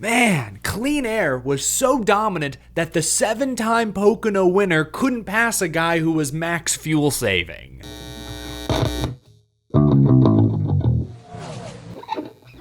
Man, clean air was so dominant that the 7-time Pocono winner couldn't pass a guy who was max fuel saving.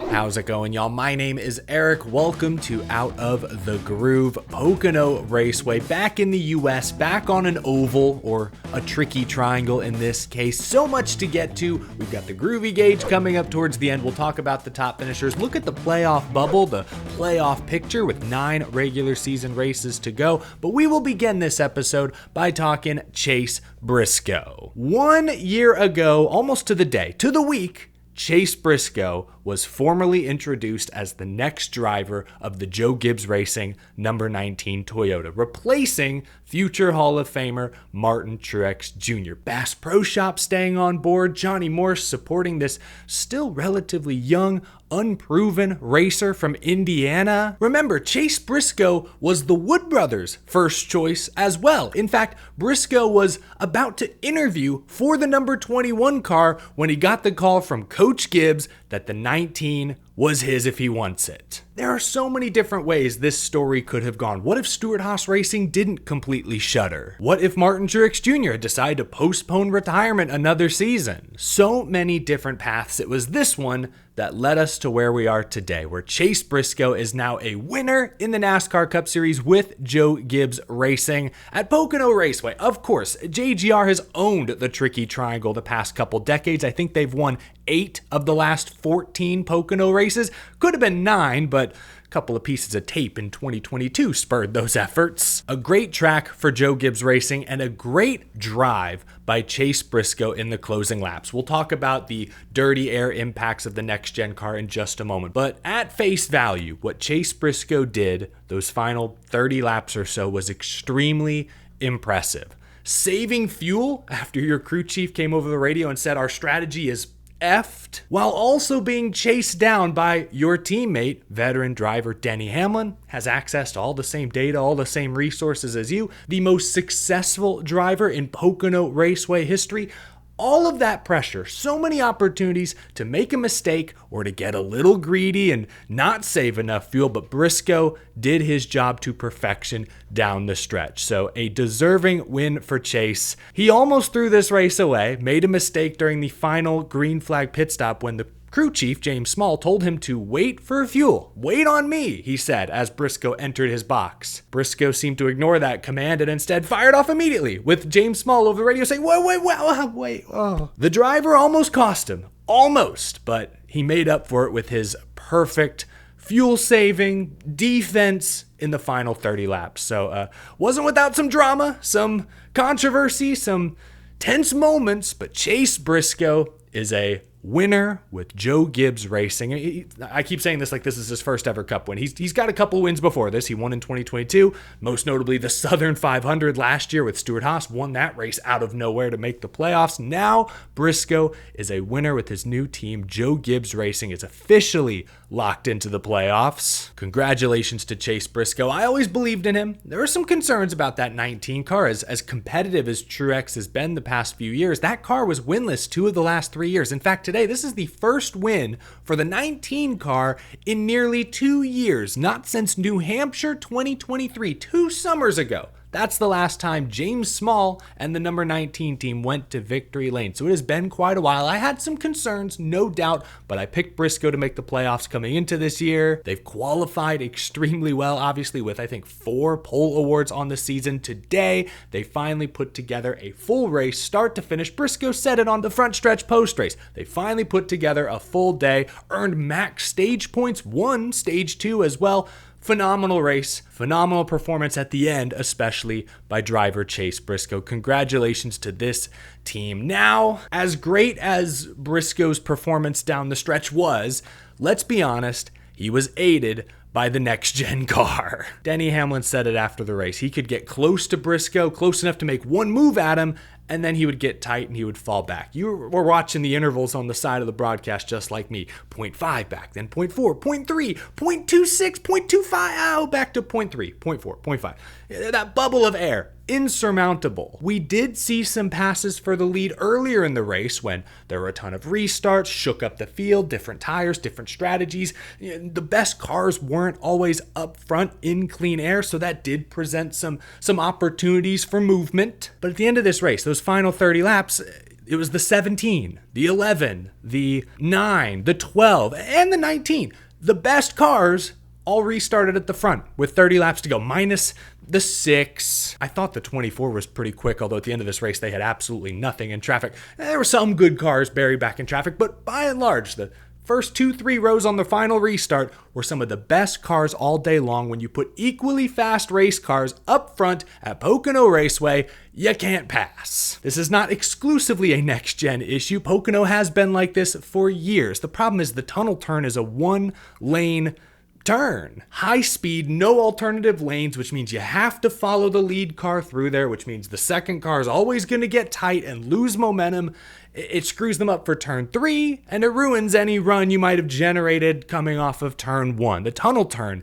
How's it going, y'all? My name is Eric. Welcome to Out of the Groove Pocono Raceway. Back in the US, back on an oval, or a tricky triangle in this case. So much to get to. We've got the Groovy Gauge coming up towards the end. We'll talk about the top finishers. Look at the playoff bubble, the playoff picture with 9 regular season races to go. But we will begin this episode by talking Chase Briscoe. 1 year ago, almost to the day, to the week, Chase Briscoe was formally introduced as the next driver of the Joe Gibbs Racing number 19 Toyota, replacing future Hall of Famer Martin Truex Jr. Bass Pro Shop staying on board, Johnny Morse supporting this still relatively young, unproven racer from Indiana. Remember, Chase Briscoe was the Wood brothers' first choice as well. In fact, Briscoe was about to interview for the number 21 car when he got the call from Coach Gibbs that the 19 was his if he wants it. There are so many different ways this story could have gone. What if Stewart-Haas Racing didn't completely shutter? What if Martin Truex Jr. had decided to postpone retirement another season? So many different paths. It was this one that led us to where we are today, where Chase Briscoe is now a winner in the NASCAR Cup Series with Joe Gibbs Racing at Pocono Raceway. Of course, JGR has owned the Tricky Triangle the past couple decades. I think they've won 8 of the last 14 Pocono races. Could have been 9, but a couple of pieces of tape in 2022 spurred those efforts. A great track for Joe Gibbs Racing and a great drive by Chase Briscoe in the closing laps. We'll talk about the dirty air impacts of the next-gen car in just a moment. But at face value, what Chase Briscoe did those final 30 laps or so was extremely impressive. Saving fuel after your crew chief came over the radio and said our strategy is effed, while also being chased down by your teammate, veteran driver Denny Hamlin, has access to all the same data, all the same resources as you, the most successful driver in Pocono Raceway history. All of that pressure, so many opportunities to make a mistake or to get a little greedy and not save enough fuel, but Briscoe did his job to perfection down the stretch. So a deserving win for Chase. He almost threw this race away, made a mistake during the final green flag pit stop when the crew chief, James Small, told him to wait for fuel. Wait on me, he said as Briscoe entered his box. Briscoe seemed to ignore that command and instead fired off immediately, with James Small over the radio saying, wait. Oh. The driver almost cost him. Almost, but he made up for it with his perfect fuel-saving defense in the final 30 laps. So, wasn't without some drama, some controversy, some tense moments, but Chase Briscoe is a winner with Joe Gibbs Racing. I keep saying this like this is his first ever Cup win. He's got a couple wins before this. He won in 2022, most notably the Southern 500 last year with Stewart-Haas, won that race out of nowhere to make the playoffs. Now Briscoe is a winner with his new team. Joe Gibbs Racing is officially locked into the playoffs. Congratulations to Chase Briscoe. I always believed in him. There were some concerns about that 19 car. As competitive as Truex has been the past few years, that car was winless 2 of the last 3 years. In fact, today, this is the first win for the 19 car in nearly 2 years, not since New Hampshire 2023, 2 summers ago. That's the last time James Small and the number 19 team went to victory lane. So it has been quite a while. I had some concerns, no doubt, but I picked Briscoe to make the playoffs coming into this year. They've qualified extremely well, obviously, with I think 4 pole awards on the season. Today, they finally put together a full race, start to finish. Briscoe said it on the front stretch post race. They finally put together a full day, earned max stage points, won stage 2 as well. Phenomenal race, phenomenal performance at the end, especially by driver Chase Briscoe. Congratulations to this team. Now, as great as Briscoe's performance down the stretch was, let's be honest, he was aided by the next-gen car. Denny Hamlin said it after the race. He could get close to Briscoe, close enough to make one move at him, and then he would get tight and he would fall back. You were watching the intervals on the side of the broadcast just like me. 0.5 back, then 0.4, 0.3, 0.26, 0.25, back to 0.3, 0.4, 0.5. That bubble of air, insurmountable. We did see some passes for the lead earlier in the race when there were a ton of restarts, shook up the field, different tires, different strategies. The best cars weren't always up front in clean air, so that did present some opportunities for movement. But at the end of this race, those final 30 laps, it was the 17, the 11, the 9, the 12, and the 19. The best cars all restarted at the front with 30 laps to go, minus the 6. I thought the 24 was pretty quick, although at the end of this race, they had absolutely nothing in traffic. There were some good cars buried back in traffic, but by and large, the first 2-3 rows on the final restart were some of the best cars all day long. When you put equally fast race cars up front at Pocono Raceway, you can't pass. This is not exclusively a next-gen issue. Pocono has been like this for years. The problem is the tunnel turn is a one-lane turn. High speed, no alternative lanes, which means you have to follow the lead car through there, which means the second car is always going to get tight and lose momentum. It screws them up for turn 3, and it ruins any run you might have generated coming off of turn 1. The tunnel turn,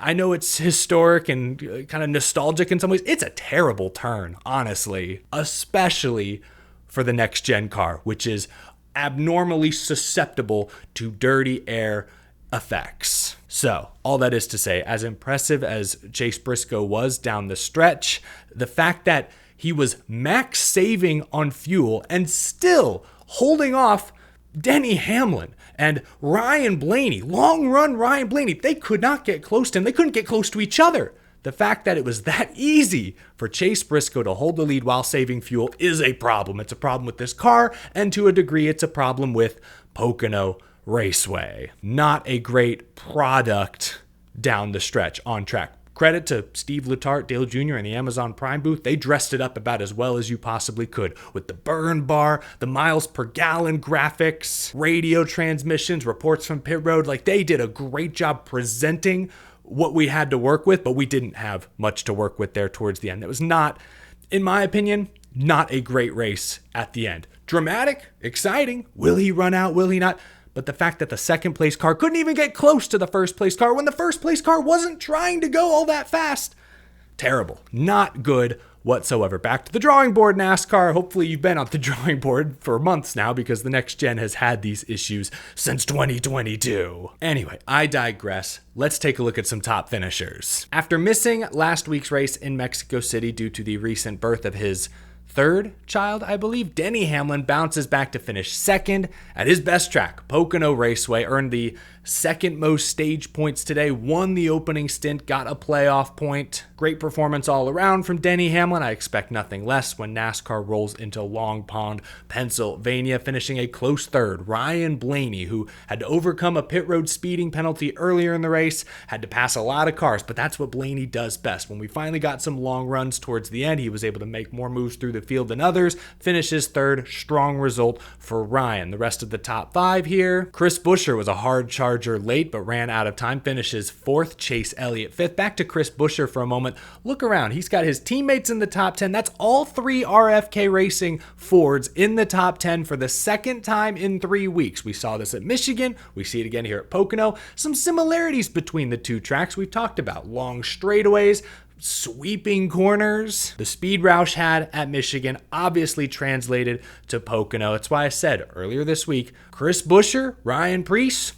I know it's historic and kind of nostalgic in some ways. It's a terrible turn, honestly, especially for the next-gen car, which is abnormally susceptible to dirty air effects. So, all that is to say, as impressive as Chase Briscoe was down the stretch, the fact that he was max saving on fuel and still holding off Denny Hamlin and Ryan Blaney, long run Ryan Blaney, they could not get close to him. They couldn't get close to each other. The fact that it was that easy for Chase Briscoe to hold the lead while saving fuel is a problem. It's a problem with this car, and to a degree, it's a problem with Pocono Raceway. Not a great product down the stretch on track. Credit to Steve Letarte, Dale Jr., and the Amazon Prime booth. They dressed it up about as well as you possibly could with the burn bar, the miles per gallon graphics, radio transmissions, reports from pit road. Like, they did a great job presenting what we had to work with, but we didn't have much to work with there towards the end. It was not, in my opinion, not a great race at the end. Dramatic, exciting. Will he run out? Will he not? But the fact that the second place car couldn't even get close to the first place car when the first place car wasn't trying to go all that fast. Terrible. Not good whatsoever. Back to the drawing board, NASCAR. Hopefully you've been on the drawing board for months now, because the next gen has had these issues since 2022. Anyway, I digress. Let's take a look at some top finishers. After missing last week's race in Mexico City due to the recent birth of his third child, I believe, Denny Hamlin bounces back to finish second at his best track, Pocono Raceway, earned the second most stage points today, won the opening stint, got a playoff point. Great performance all around from Denny Hamlin. I expect nothing less when NASCAR rolls into Long Pond, Pennsylvania, finishing a close third. Ryan Blaney, who had to overcome a pit road speeding penalty earlier in the race, had to pass a lot of cars, but that's what Blaney does best. When we finally got some long runs towards the end, he was able to make more moves through the field than others, finishes third. Strong result for Ryan. The rest of the top 5 here. Chris Buescher was a hard charger late, but ran out of time, finishes 4th. Chase Elliott 5th. Back to Chris Buescher for a moment. Look around. He's got his teammates in the top 10. That's all 3 RFK Racing Fords in the top 10 for the second time in 3 weeks. We saw this at Michigan. We see it again here at Pocono. Some similarities between the two tracks we've talked about. Long straightaways, sweeping corners. The speed Roush had at Michigan obviously translated to Pocono. That's why I said earlier this week, Chris Buescher, Ryan Preece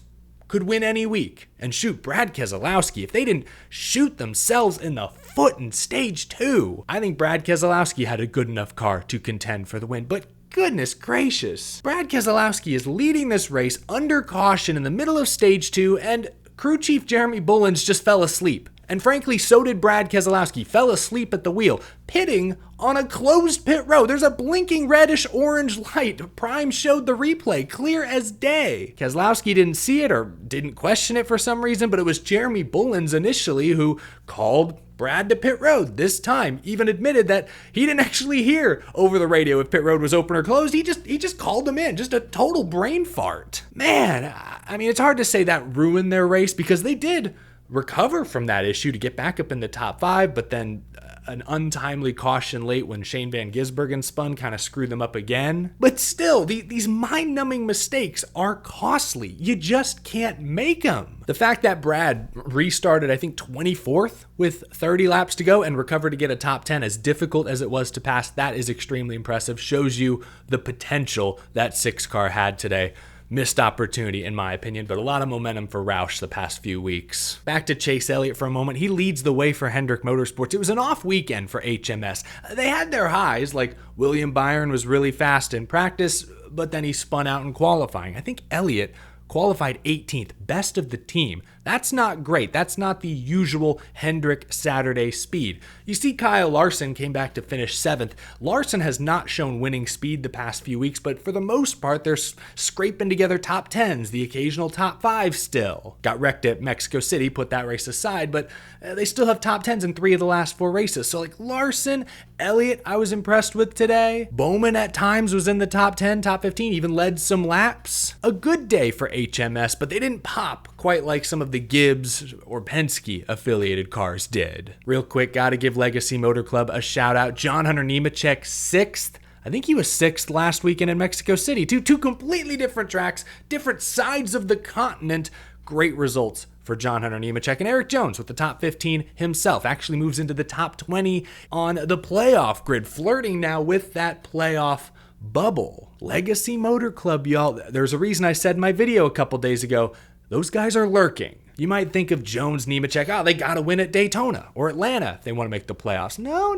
could win any week. And shoot, Brad Keselowski, if they didn't shoot themselves in the foot in stage 2, I think Brad Keselowski had a good enough car to contend for the win. But goodness gracious, Brad Keselowski is leading this race under caution in the middle of stage 2, and crew chief Jeremy Bullins just fell asleep. And frankly, so did Brad Keselowski, fell asleep at the wheel, pitting on a closed pit road. There's a blinking reddish orange light. Prime showed the replay, clear as day. Keselowski didn't see it or didn't question it for some reason, but it was Jeremy Bullins initially who called Brad to pit road. This time, even admitted that he didn't actually hear over the radio if pit road was open or closed. He just called them in. Just a total brain fart. Man, I mean, it's hard to say that ruined their race, because they did recover from that issue to get back up in the top 5, but then an untimely caution late when Shane Van Gisbergen spun kind of screwed them up again. But still, these mind-numbing mistakes are costly. You just can't make them. The fact that Brad restarted, I think, 24th with 30 laps to go and recovered to get a top 10, as difficult as it was to pass, that is extremely impressive. Shows you the potential that 6 car had today. Missed opportunity, in my opinion, but a lot of momentum for Roush the past few weeks. Back to Chase Elliott for a moment. He leads the way for Hendrick Motorsports. It was an off weekend for HMS. They had their highs, like William Byron was really fast in practice, but then he spun out in qualifying. I think Elliott qualified 18th, best of the team. That's not great. That's not the usual Hendrick Saturday speed. You see Kyle Larson came back to finish 7th. Larson has not shown winning speed the past few weeks, but for the most part, they're scraping together top 10s, the occasional top 5 still. Got wrecked at Mexico City, put that race aside, but they still have top 10s in 3 of the last 4 races. So like Larson, Elliott, I was impressed with today. Bowman at times was in the top 10, top 15, even led some laps. A good day for HMS, but they didn't pop quite like some of the Gibbs or Penske affiliated cars did. Real quick, gotta give Legacy Motor Club a shout out. John Hunter Nemechek, 6th. I think he was 6th last weekend in Mexico City. Two completely different tracks, different sides of the continent. Great results for John Hunter Nemechek. And Eric Jones with the top 15 himself actually moves into the top 20 on the playoff grid, flirting now with that playoff bubble. Legacy Motor Club, y'all. There's a reason I said in my video a couple days ago, those guys are lurking. You might think of Jones, Nemechek, they got to win at Daytona or Atlanta if they want to make the playoffs. No,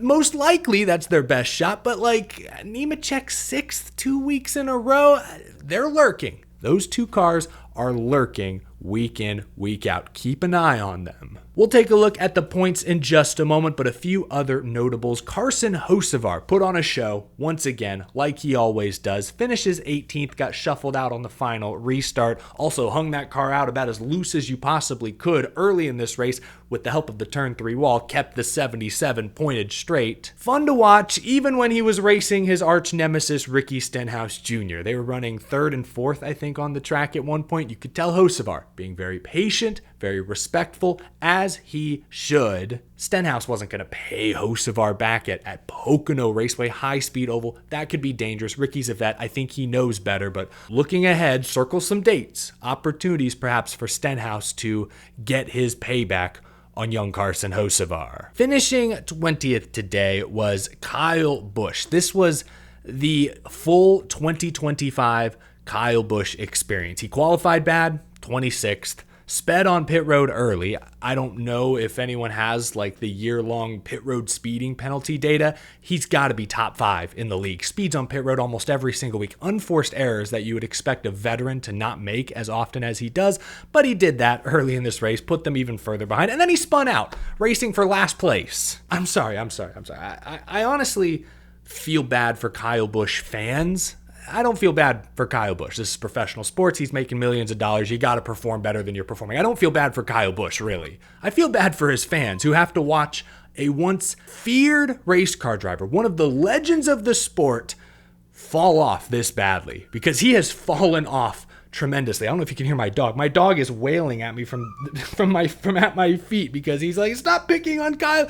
most likely that's their best shot, but like Nemechek 6th 2 weeks in a row, they're lurking. Those 2 cars are lurking week in, week out. Keep an eye on them. We'll take a look at the points in just a moment, but a few other notables. Carson Hocevar put on a show once again, like he always does. Finishes 18th, got shuffled out on the final restart. Also hung that car out about as loose as you possibly could early in this race with the help of the turn 3 wall, kept the 77 pointed straight. Fun to watch, even when he was racing his arch nemesis, Ricky Stenhouse Jr. They were running 3rd and 4th, I think, on the track at one point. You could tell Hocevar being very patient, very respectful, as he should. Stenhouse wasn't going to pay Hocevar back at Pocono Raceway, high-speed oval. That could be dangerous. Ricky's a vet. I think he knows better, but looking ahead, circle some dates, opportunities perhaps for Stenhouse to get his payback on young Carson Hocevar. Finishing 20th today was Kyle Busch. This was the full 2025 Kyle Busch experience. He qualified bad, 26th. Sped on pit road early. I don't know if anyone has like the year-long pit road speeding penalty data. He's got to be top 5 in the league. Speeds on pit road almost every single week. Unforced errors that you would expect a veteran to not make as often as he does, but he did that early in this race, put them even further behind, and then he spun out, racing for last place. I'm sorry. I honestly feel bad for Kyle Busch fans. I don't feel bad for Kyle Busch. This is professional sports. He's making millions of dollars. You got to perform better than you're performing. I don't feel bad for Kyle Busch, really. I feel bad for his fans who have to watch a once feared race car driver, one of the legends of the sport, fall off this badly, because he has fallen off tremendously. I don't know if you can hear my dog. My dog is wailing at me from at my feet because he's like, stop picking on Kyle.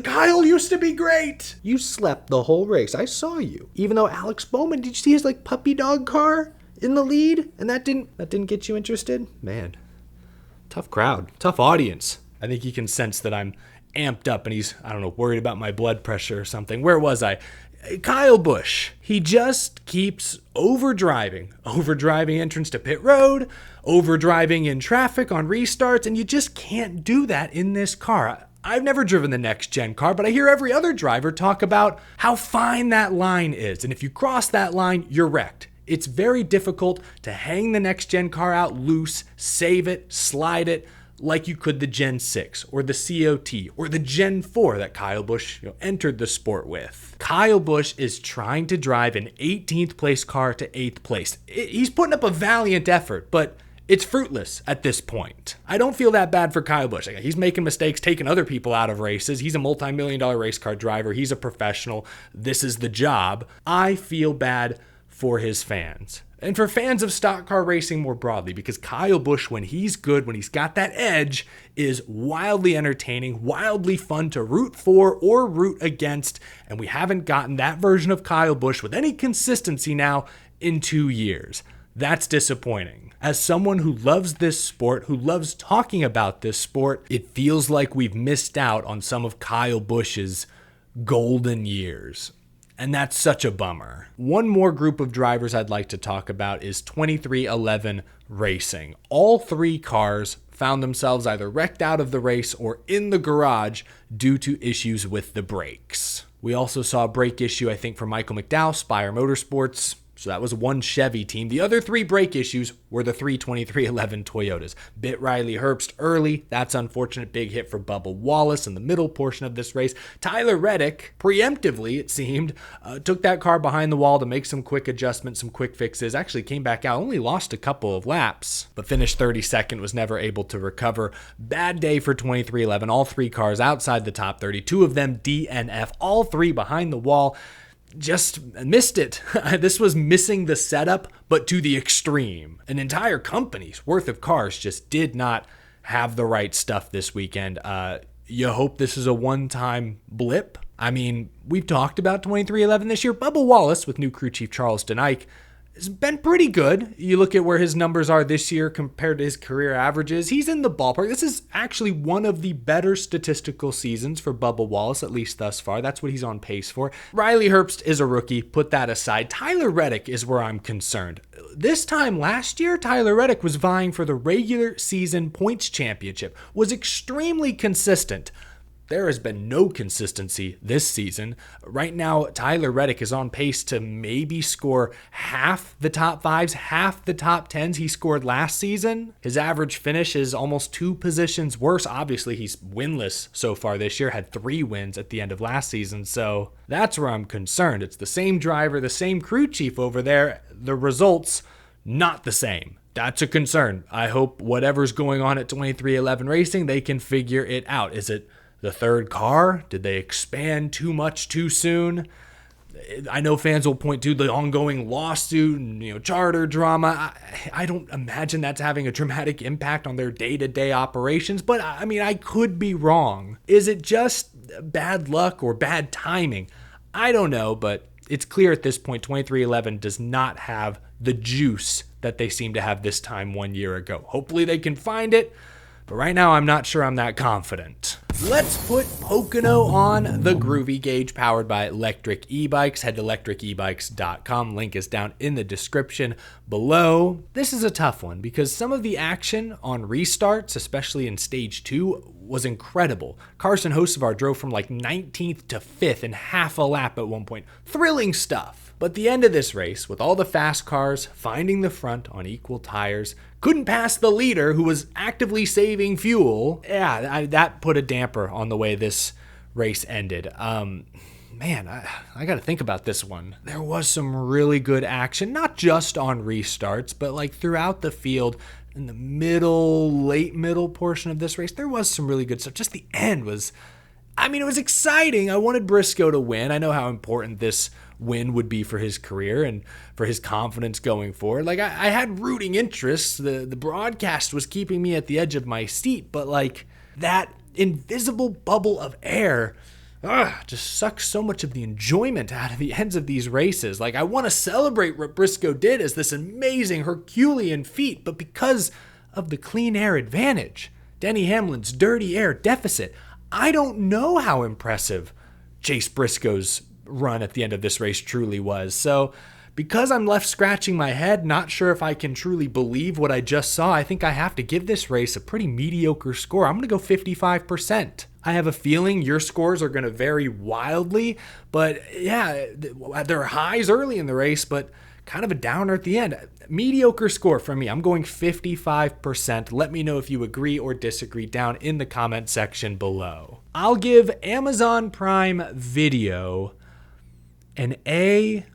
Kyle used to be great. You slept the whole race. I saw you. Even though Alex Bowman, did you see his like puppy dog car in the lead? And that didn't get you interested? Man, tough crowd, tough audience. I think you can sense that I'm amped up and he's, I don't know, worried about my blood pressure or something. Where was I? Kyle Busch, he just keeps overdriving entrance to pit road, overdriving in traffic on restarts, and you just can't do that in this car. I've never driven the next gen car, but I hear every other driver talk about how fine that line is, and if you cross that line, you're wrecked. It's very difficult to hang the next gen car out loose, save it, slide it, like you could the Gen 6 or the COT or the Gen 4 that Kyle Busch entered the sport with. Kyle Busch is trying to drive an 18th place car to 8th place. He's putting up a valiant effort, but it's fruitless at this point. I don't feel that bad for Kyle Busch. He's making mistakes, taking other people out of races. He's a multi-million-dollar race car driver. He's a professional. This is the job. I feel bad for his fans. And for fans of stock car racing more broadly, because Kyle Busch, when he's good, when he's got that edge, is wildly entertaining, wildly fun to root for or root against. And we haven't gotten that version of Kyle Busch with any consistency now in 2 years. That's disappointing. As someone who loves this sport, who loves talking about this sport, it feels like we've missed out on some of Kyle Busch's golden years. And that's such a bummer. One more group of drivers I'd like to talk about is 23XI Racing. All 3 cars found themselves either wrecked out of the race or in the garage due to issues with the brakes. We also saw a brake issue, I think, for Michael McDowell, Spire Motorsports. So that was one Chevy team. The other 3 brake issues were the 3 23XI Toyotas. Bit Riley Herbst early. That's unfortunate. Big hit for Bubba Wallace in the middle portion of this race. Tyler Reddick, preemptively, it seemed, took that car behind the wall to make some quick adjustments, some quick fixes. Actually came back out, only lost a couple of laps, but finished 32nd, was never able to recover. Bad day for 23XI. All 3 cars outside the top 30. 2 of them DNF. All 3 behind the wall. Just missed it. This was missing the setup, but to the extreme. An entire company's worth of cars just did not have the right stuff this weekend. You hope this is a one-time blip. I mean, we've talked about 23XI this year. Bubba Wallace, with new crew chief Charles Denike, has been pretty good. You look at where his numbers are this year compared to his career averages. He's in the ballpark. This is actually one of the better statistical seasons for Bubba Wallace, at least thus far. That's what he's on pace for. Riley Herbst is a rookie. Put that aside. Tyler Reddick is where I'm concerned. This time last year, Tyler Reddick was vying for the regular season points championship, was extremely consistent. There has been no consistency this season. Right now, Tyler Reddick is on pace to maybe score half the top 5s, half the top 10s he scored last season. His average finish is almost 2 positions worse. Obviously, he's winless so far this year, had 3 wins at the end of last season. So that's where I'm concerned. It's the same driver, the same crew chief over there. The results, not the same. That's a concern. I hope whatever's going on at 23XI Racing, they can figure it out. Is it the 3rd car? Did they expand too much too soon? I know fans will point to the ongoing lawsuit and charter drama. I don't imagine that's having a dramatic impact on their day-to-day operations, but I mean, I could be wrong. Is it just bad luck or bad timing? I don't know, but it's clear at this point 23XI does not have the juice that they seem to have this time 1 year ago. Hopefully they can find it, but right now I'm not sure I'm that confident. Let's put Pocono on the Groovy Gauge, powered by Electric E-Bikes. Head to electricebikes.com. Link is down in the description below. This is a tough one because some of the action on restarts, especially in stage 2, was incredible. Carson Hocevar drove from like 19th to 5th in half a lap at one point. Thrilling stuff. But the end of this race, with all the fast cars finding the front on equal tires, couldn't pass the leader who was actively saving fuel. Yeah, that put a damper on the way this race ended. Man, I got to think about this one. There was some really good action, not just on restarts, but like throughout the field. In the late middle portion of this race, there was some really good stuff. Just the end was, it was exciting. I wanted Briscoe to win. I know how important this win would be for his career and for his confidence going forward. Like, I had rooting interests. The broadcast was keeping me at the edge of my seat, but like that invisible bubble of air just sucks so much of the enjoyment out of the ends of these races. Like, I want to celebrate what Briscoe did as this amazing Herculean feat, but because of the clean air advantage, Denny Hamlin's dirty air deficit, I don't know how impressive Chase Briscoe's run at the end of this race truly was. So because I'm left scratching my head, not sure if I can truly believe what I just saw, I think I have to give this race a pretty mediocre score. I'm going to go 55%. I have a feeling your scores are going to vary wildly, but yeah, there are highs early in the race, but kind of a downer at the end. Mediocre score from me. I'm going 55%. Let me know if you agree or disagree down in the comment section below. I'll give Amazon Prime Video an A-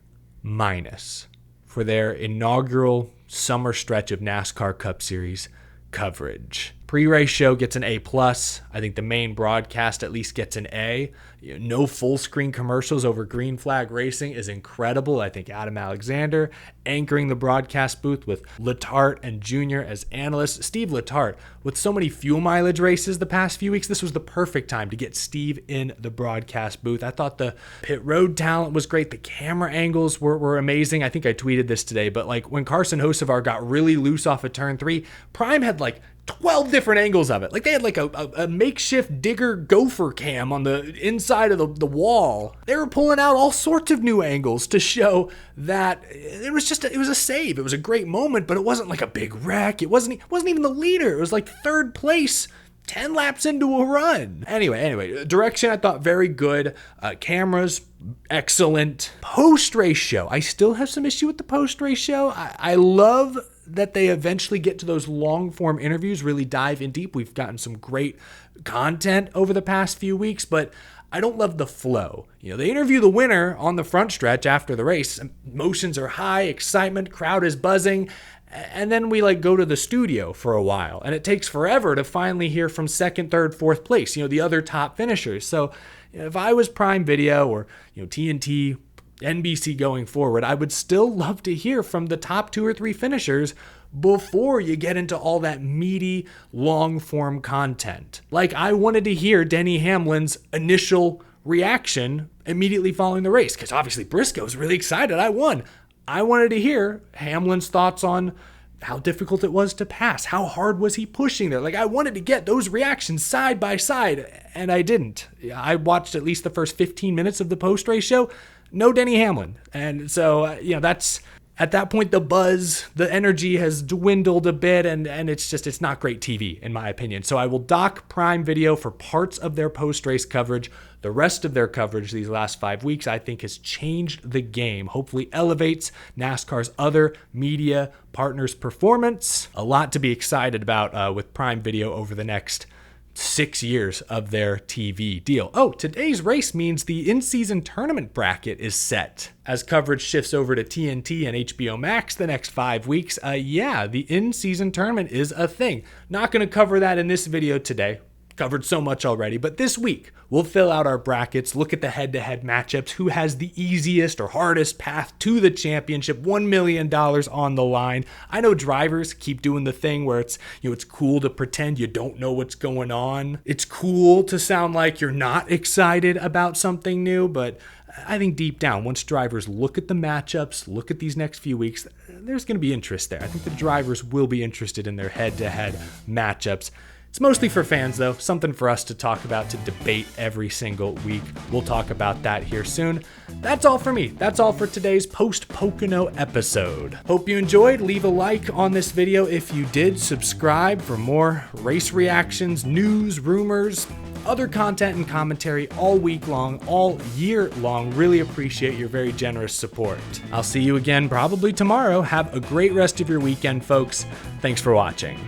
for their inaugural summer stretch of NASCAR Cup Series coverage. Pre-race show gets an A+. I think the main broadcast at least gets an A. No full screen commercials over green flag racing is incredible. I think Adam Alexander anchoring the broadcast booth with Letarte and Junior as analysts. Steve Letarte, with so many fuel mileage races the past few weeks, this was the perfect time to get Steve in the broadcast booth. I thought the pit road talent was great. The camera angles were amazing. I think I tweeted this today, but like when Carson Hocevar got really loose off of turn 3, Prime had like 12 different angles of it. Like they had like a makeshift digger gopher cam on the inside of the wall. They were pulling out all sorts of new angles to show that it was a save. It was a great moment, but it wasn't like a big wreck. It wasn't even the leader. It was like third place 10 laps into a run. Anyway, direction I thought very good. Cameras, excellent. Post-race show. I still have some issue with the post-race show. I love that they eventually get to those long-form interviews, really dive in deep. We've gotten some great content over the past few weeks, but I don't love the flow. They interview the winner on the front stretch after the race. Emotions are high, excitement, crowd is buzzing, and then we go to the studio for a while, and it takes forever to finally hear from second, third, fourth place, the other top finishers. So if I was Prime Video or TNT, NBC going forward, I would still love to hear from the top 2 or 3 finishers before you get into all that meaty, long-form content. Like, I wanted to hear Denny Hamlin's initial reaction immediately following the race, because obviously Briscoe was really excited. I won. I wanted to hear Hamlin's thoughts on how difficult it was to pass. How hard was he pushing there? I wanted to get those reactions side by side, and I didn't. I watched at least the first 15 minutes of the post-race show. No Denny Hamlin. And so, that's at that point, the buzz, the energy has dwindled a bit, and it's not great TV, in my opinion. So I will dock Prime Video for parts of their post-race coverage. The rest of their coverage these last 5 weeks, I think, has changed the game. Hopefully elevates NASCAR's other media partners' performance. A lot to be excited about with Prime Video over the next 6 years of their TV deal. Oh, today's race means the in-season tournament bracket is set as coverage shifts over to TNT and HBO Max the next 5 weeks. The in-season tournament is a thing. Not going to cover that in this video today. Covered so much already, but this week we'll fill out our brackets, look at the head-to-head matchups, who has the easiest or hardest path to the championship, $1 million on the line. I know drivers keep doing the thing where it's cool to pretend you don't know what's going on. It's cool to sound like you're not excited about something new, but I think deep down, once drivers look at the matchups, look at these next few weeks, there's going to be interest there. I think the drivers will be interested in their head-to-head matchups. It's mostly for fans, though, something for us to talk about, to debate every single week. We'll talk about that here soon. That's all for me. That's all for today's post-Pocono episode. Hope you enjoyed. Leave a like on this video if you did. Subscribe for more race reactions, news, rumors, other content and commentary all week long, all year long. Really appreciate your very generous support. I'll see you again probably tomorrow. Have a great rest of your weekend, folks. Thanks for watching.